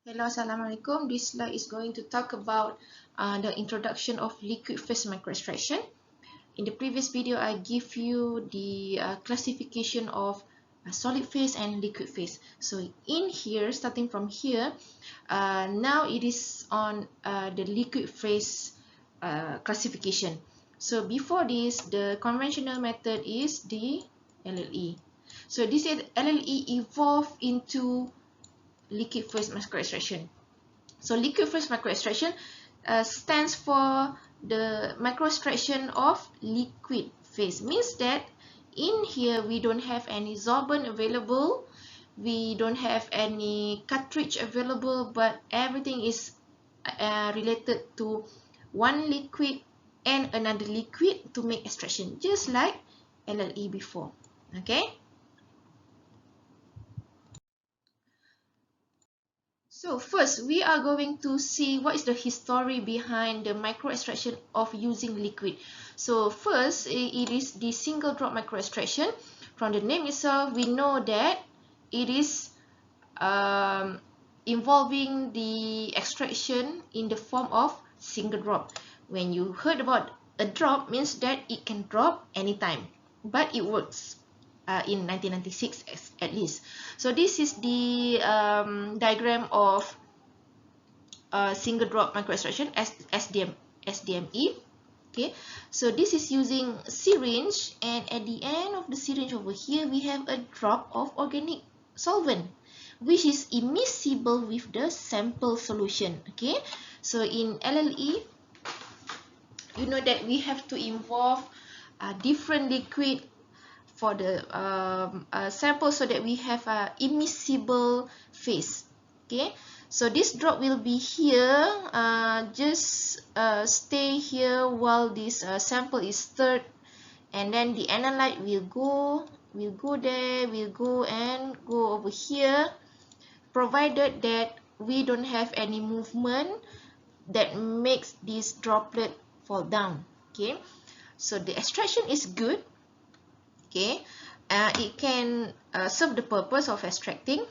Hello, Assalamualaikum. This slide is going to talk about the introduction of liquid phase microextraction. In the previous video, I give you the classification of solid phase and liquid phase. So in here, starting from here, now it is on the liquid phase classification. So before this, the conventional method is the LLE. So this LLE evolved into liquid phase microextraction. So liquid phase microextraction stands for the microextraction of liquid phase. Means that in here we don't have any sorbent available, we don't have any cartridge available, but everything is related to one liquid and another liquid to make extraction, just like LLE before. Okay. So first, we are going to see what is the history behind the microextraction of using liquid. So first, it is the single drop microextraction. From the name itself, we know that it is involving the extraction in the form of single drop. When you heard about a drop, means that it can drop anytime, but it works. In 1996 at least. So this is the diagram of single drop microextraction SDME. Okay, so this is using syringe, and at the end of the syringe over here we have a drop of organic solvent which is immiscible with the sample solution. Okay, so in LLE, you know that we have to involve different liquid for the sample so that we have a immiscible phase. Okay, so this drop will be here, just stay here while this sample is stirred, and then the analyte will go there, will go and go over here, provided that we don't have any movement that makes this droplet fall down. Okay, so the extraction is good. Okay, it can serve the purpose of extracting.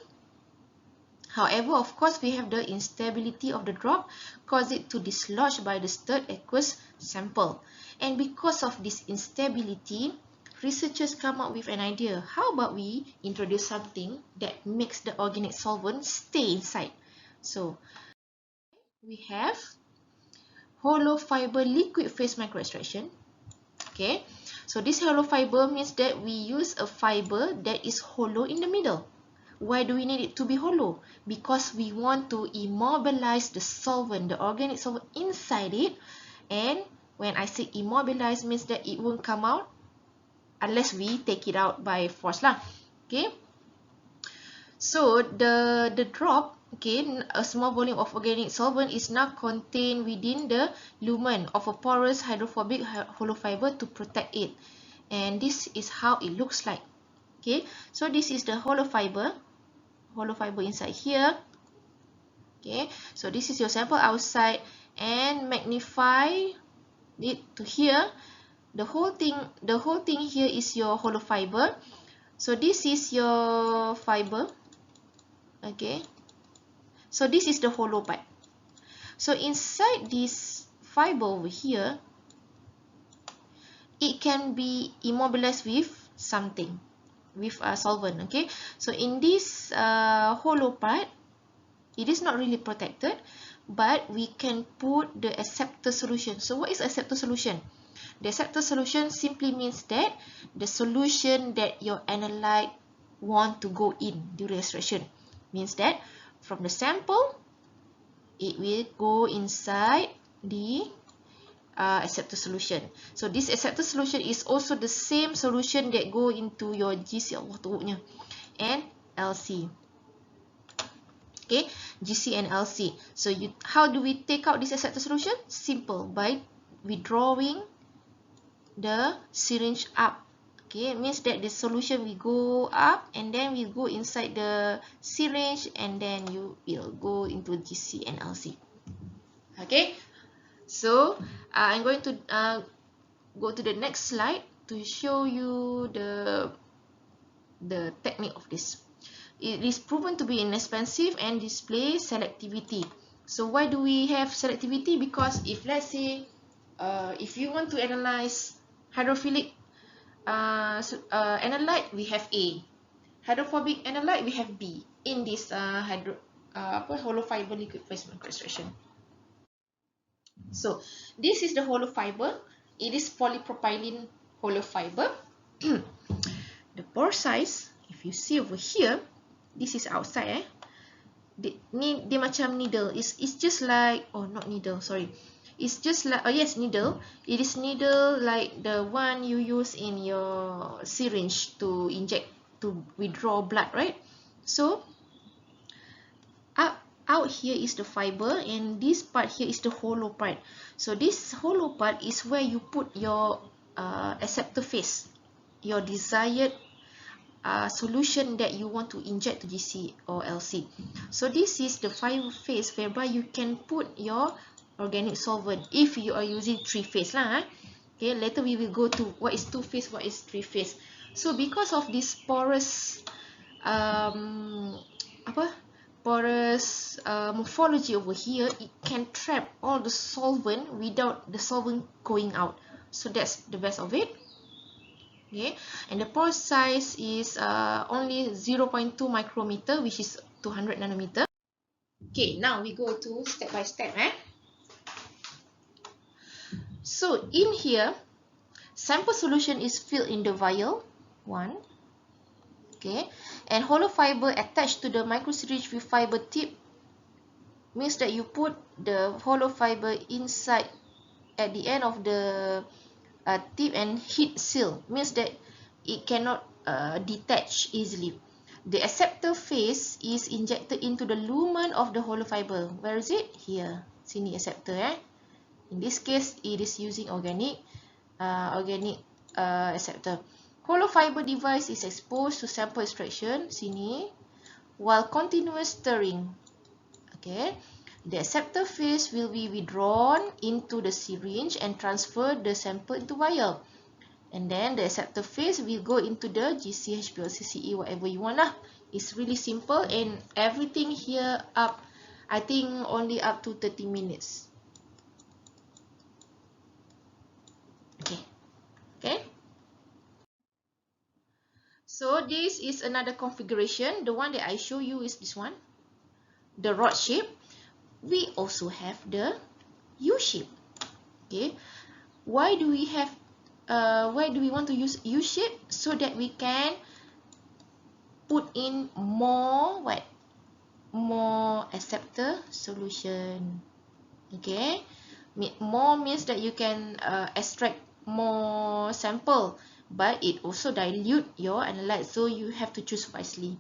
However, of course, we have the instability of the drop, cause it to dislodge by the stirred aqueous sample. And because of this instability, researchers come up with an idea. How about we introduce something that makes the organic solvent stay inside? So we have hollow fiber liquid phase microextraction. Okay, so this hollow fiber means that we use a fiber that is hollow in the middle. Why do we need it to be hollow? Because we want to immobilize the solvent, the organic solvent inside it. And when I say immobilize, means that it won't come out unless we take it out by force lah. Okay, so the drop, okay, a small volume of organic solvent is now contained within the lumen of a porous hydrophobic hollow fiber to protect it. And this is how it looks like. Okay, so this is the hollow fiber inside here. Okay, so this is your sample outside, and magnify it to here. The whole thing here is your hollow fiber. So this is your fiber. Okay, so this is the hollow part. So inside this fiber over here, it can be immobilized with something, with a solvent. Okay, so in this hollow part, it is not really protected, but we can put the acceptor solution. So what is acceptor solution? The acceptor solution simply means that the solution that your analyte want to go in during extraction. Means that from the sample, it will go inside the acceptor solution. So this acceptor solution is also the same solution that go into your GC, Allah teruknya, and LC. Okay, GC and LC. So how do we take out this acceptor solution? Simple, by withdrawing the syringe up. Okay, it means that the solution will go up and then will go inside the syringe, and then you will go into GC and LC. Okay, so I'm going to go to the next slide to show you the technique of this. It is proven to be inexpensive and display selectivity. So why do we have selectivity? Because if let's say if you want to analyze hydrophilic analyte, we have A. Hydrophobic analyte, we have B in this hollow fiber liquid phase microextraction. So this is the hollow fiber. It is polypropylene hollow fiber. The pore size, if you see over here, this is outside. Dia macam needle. It's just like, oh not needle, sorry. It's just like, oh yes, needle. It is needle like the one you use in your syringe to inject, to withdraw blood, right? So out here is the fiber, and this part here is the hollow part. So this hollow part is where you put your acceptor phase, your desired solution that you want to inject to GC or LC. So this is the 5 phase whereby you can put your organic solvent if you are using 3 phase lah. Okay, later we will go to what is 2 phase, what is 3 phase. So because of this porous morphology over here, it can trap all the solvent without the solvent going out. So that's the best of it. Okay, and the pore size is only 0.2 micrometer, which is 200 nanometer. Okay, now we go to step by step. So in here, sample solution is filled in the vial 1. Okay, and hollow fiber attached to the microsyringe with fiber tip means that you put the hollow fiber inside at the end of the tip and heat seal, means that it cannot detach easily. The acceptor phase is injected into the lumen of the hollow fiber. Where is it? Here. Sini acceptor. In this case, it is using organic acceptor. Hollow fiber device is exposed to sample extraction, sini, while continuous stirring. Okay, the acceptor phase will be withdrawn into the syringe and transfer the sample into vial. And then the acceptor phase will go into the GC, HPLC, CE, whatever you want lah. It's really simple, and everything here up, I think only up to 30 minutes. Okay. So this is another configuration. The one that I show you is this one, the rod shape. We also have the U shape. Okay. Why do we want to use U shape? So that we can put in more acceptor solution. Okay. More means that you can extract more sample, but it also dilute your analyte, so you have to choose wisely.